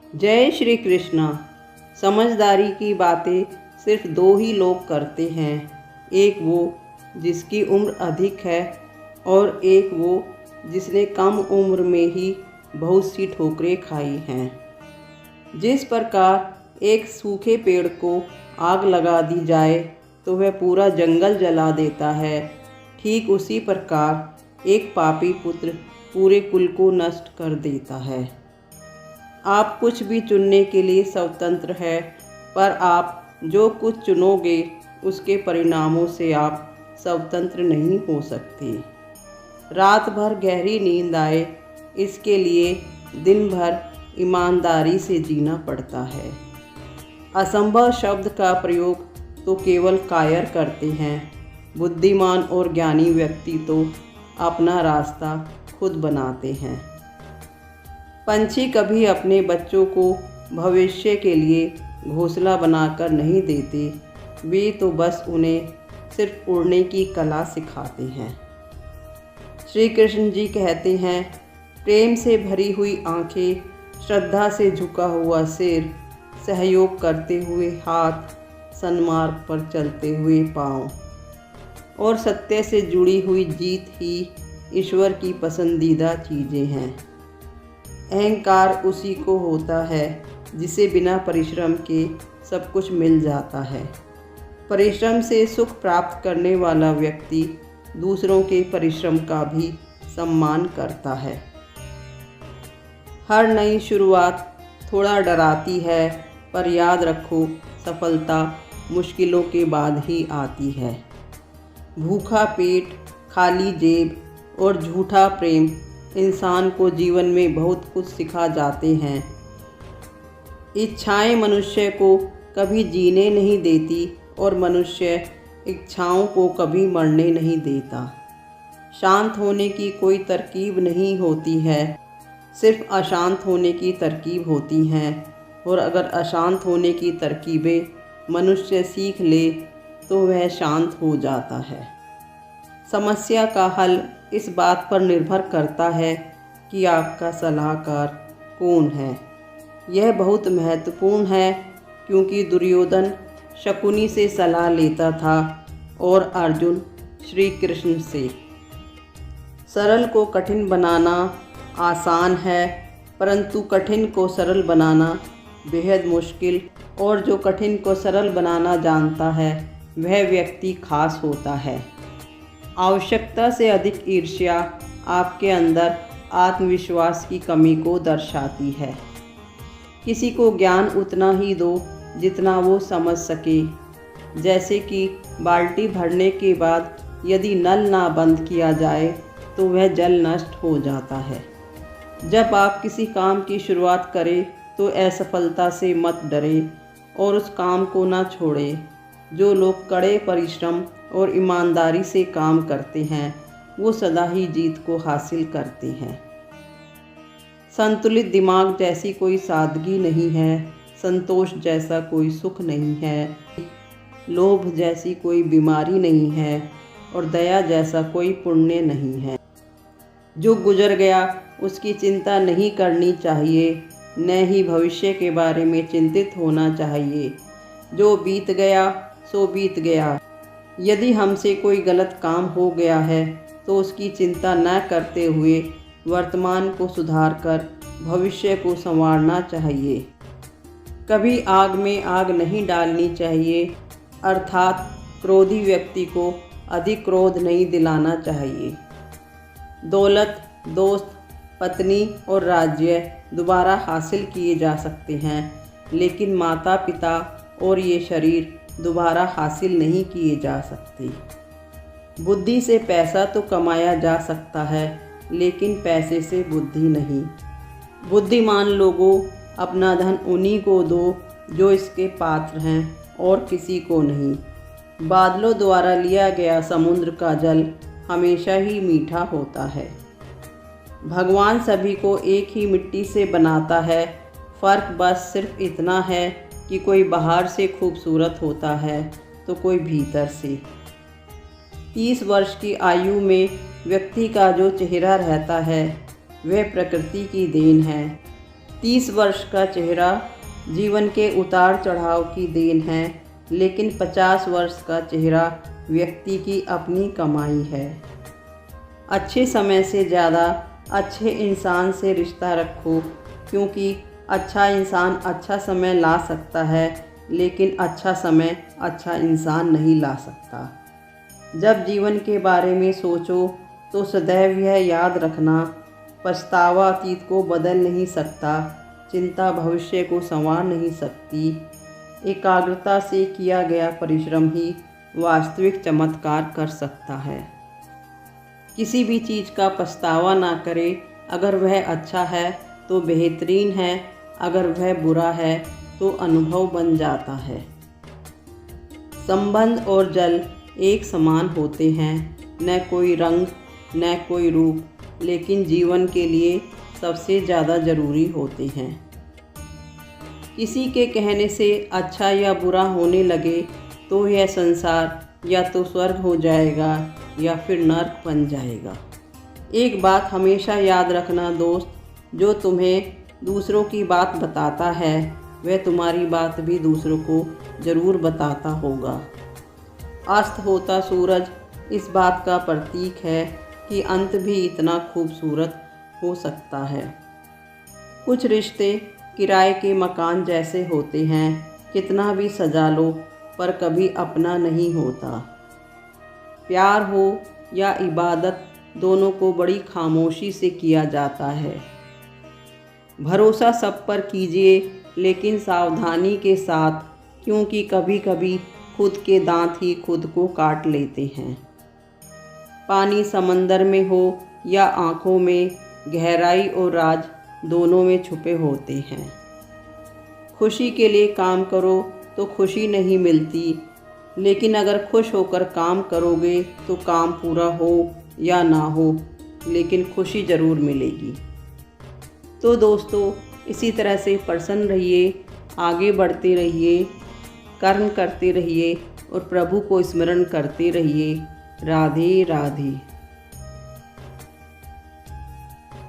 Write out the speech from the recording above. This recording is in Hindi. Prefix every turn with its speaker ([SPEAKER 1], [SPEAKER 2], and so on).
[SPEAKER 1] जय श्री कृष्णा। समझदारी की बातें सिर्फ दो ही लोग करते हैं, एक वो जिसकी उम्र अधिक है और एक वो जिसने कम उम्र में ही बहुत सी ठोकरें खाई हैं। जिस प्रकार एक सूखे पेड़ को आग लगा दी जाए तो वह पूरा जंगल जला देता है, ठीक उसी प्रकार एक पापी पुत्र पूरे कुल को नष्ट कर देता है। आप कुछ भी चुनने के लिए स्वतंत्र है, पर आप जो कुछ चुनोगे उसके परिणामों से आप स्वतंत्र नहीं हो सकते। रात भर गहरी नींद आए, इसके लिए दिन भर ईमानदारी से जीना पड़ता है। असंभव शब्द का प्रयोग तो केवल कायर करते हैं, बुद्धिमान और ज्ञानी व्यक्ति तो अपना रास्ता खुद बनाते हैं। पंछी कभी अपने बच्चों को भविष्य के लिए घोंसला बनाकर नहीं देते, वे तो बस उन्हें सिर्फ उड़ने की कला सिखाते हैं। श्री कृष्ण जी कहते हैं, प्रेम से भरी हुई आंखें, श्रद्धा से झुका हुआ सिर, सहयोग करते हुए हाथ, सन्मार्ग पर चलते हुए पाँव और सत्य से जुड़ी हुई जीत ही ईश्वर की पसंदीदा चीज़ें हैं। अहंकार उसी को होता है जिसे बिना परिश्रम के सब कुछ मिल जाता है। परिश्रम से सुख प्राप्त करने वाला व्यक्ति दूसरों के परिश्रम का भी सम्मान करता है। हर नई शुरुआत थोड़ा डराती है, पर याद रखो सफलता मुश्किलों के बाद ही आती है। भूखा पेट, खाली जेब और झूठा प्रेम इंसान को जीवन में बहुत कुछ सिखा जाते हैं। इच्छाएं मनुष्य को कभी जीने नहीं देती और मनुष्य इच्छाओं को कभी मरने नहीं देता। शांत होने की कोई तरकीब नहीं होती है, सिर्फ अशांत होने की तरकीब होती हैं, और अगर अशांत होने की तरकीबें मनुष्य सीख ले तो वह शांत हो जाता है। समस्या का हल इस बात पर निर्भर करता है कि आपका सलाहकार कौन है। यह बहुत महत्वपूर्ण है, क्योंकि दुर्योधन शकुनी से सलाह लेता था और अर्जुन श्री कृष्ण से। सरल को कठिन बनाना आसान है, परंतु कठिन को सरल बनाना बेहद मुश्किल, और जो कठिन को सरल बनाना जानता है वह व्यक्ति खास होता है। आवश्यकता से अधिक ईर्ष्या आपके अंदर आत्मविश्वास की कमी को दर्शाती है। किसी को ज्ञान उतना ही दो जितना वो समझ सके। जैसे कि बाल्टी भरने के बाद यदि नल ना बंद किया जाए तो वह जल नष्ट हो जाता है। जब आप किसी काम की शुरुआत करें तो असफलता से मत डरें और उस काम को ना छोड़ें। जो लोग कड़े परिश्रम और ईमानदारी से काम करते हैं वो सदा ही जीत को हासिल करते हैं। संतुलित दिमाग जैसी कोई सादगी नहीं है, संतोष जैसा कोई सुख नहीं है, लोभ जैसी कोई बीमारी नहीं है और दया जैसा कोई पुण्य नहीं है। जो गुजर गया उसकी चिंता नहीं करनी चाहिए, न ही भविष्य के बारे में चिंतित होना चाहिए। जो बीत गया सो बीत गया। यदि हमसे कोई गलत काम हो गया है तो उसकी चिंता न करते हुए वर्तमान को सुधार कर भविष्य को संवारना चाहिए। कभी आग में आग नहीं डालनी चाहिए, अर्थात क्रोधी व्यक्ति को अधिक क्रोध नहीं दिलाना चाहिए। दौलत, दोस्त, पत्नी और राज्य दोबारा हासिल किए जा सकते हैं, लेकिन माता पिता और ये शरीर दोबारा हासिल नहीं किए जा सकते। बुद्धि से पैसा तो कमाया जा सकता है, लेकिन पैसे से बुद्धि नहीं। बुद्धिमान लोगों, अपना धन उन्हीं को दो जो इसके पात्र हैं और किसी को नहीं। बादलों द्वारा लिया गया समुद्र का जल हमेशा ही मीठा होता है। भगवान सभी को एक ही मिट्टी से बनाता है, फ़र्क बस सिर्फ इतना है कि कोई बाहर से खूबसूरत होता है तो कोई भीतर से। 30 वर्ष की आयु में व्यक्ति का जो चेहरा रहता है वह प्रकृति की देन है। 30 वर्ष का चेहरा जीवन के उतार चढ़ाव की देन है, लेकिन 50 वर्ष का चेहरा व्यक्ति की अपनी कमाई है। अच्छे समय से ज़्यादा अच्छे इंसान से रिश्ता रखो, क्योंकि अच्छा इंसान अच्छा समय ला सकता है, लेकिन अच्छा समय अच्छा इंसान नहीं ला सकता। जब जीवन के बारे में सोचो तो सदैव यह याद रखना, पछतावा अतीत को बदल नहीं सकता, चिंता भविष्य को संवार नहीं सकती। एकाग्रता से किया गया परिश्रम ही वास्तविक चमत्कार कर सकता है। किसी भी चीज़ का पछतावा ना करे। अगर वह अच्छा है तो बेहतरीन है, अगर वह बुरा है तो अनुभव बन जाता है। संबंध और जल एक समान होते हैं, न कोई रंग न कोई रूप, लेकिन जीवन के लिए सबसे ज़्यादा ज़रूरी होते हैं। किसी के कहने से अच्छा या बुरा होने लगे तो यह संसार या तो स्वर्ग हो जाएगा या फिर नर्क बन जाएगा। एक बात हमेशा याद रखना दोस्त, जो तुम्हें दूसरों की बात बताता है वह तुम्हारी बात भी दूसरों को ज़रूर बताता होगा। अस्त होता सूरज इस बात का प्रतीक है कि अंत भी इतना खूबसूरत हो सकता है। कुछ रिश्ते किराए के मकान जैसे होते हैं, कितना भी सजा लो पर कभी अपना नहीं होता। प्यार हो या इबादत, दोनों को बड़ी खामोशी से किया जाता है। भरोसा सब पर कीजिए, लेकिन सावधानी के साथ, क्योंकि कभी कभी खुद के दांत ही खुद को काट लेते हैं। पानी समंदर में हो या आँखों में, गहराई और राज दोनों में छुपे होते हैं। खुशी के लिए काम करो तो खुशी नहीं मिलती, लेकिन अगर खुश होकर काम करोगे तो काम पूरा हो या ना हो, लेकिन खुशी ज़रूर मिलेगी। तो दोस्तों, इसी तरह से प्रसन्न रहिए, आगे बढ़ते रहिए, कर्म करते रहिए और प्रभु को स्मरण करते रहिए। राधे राधे।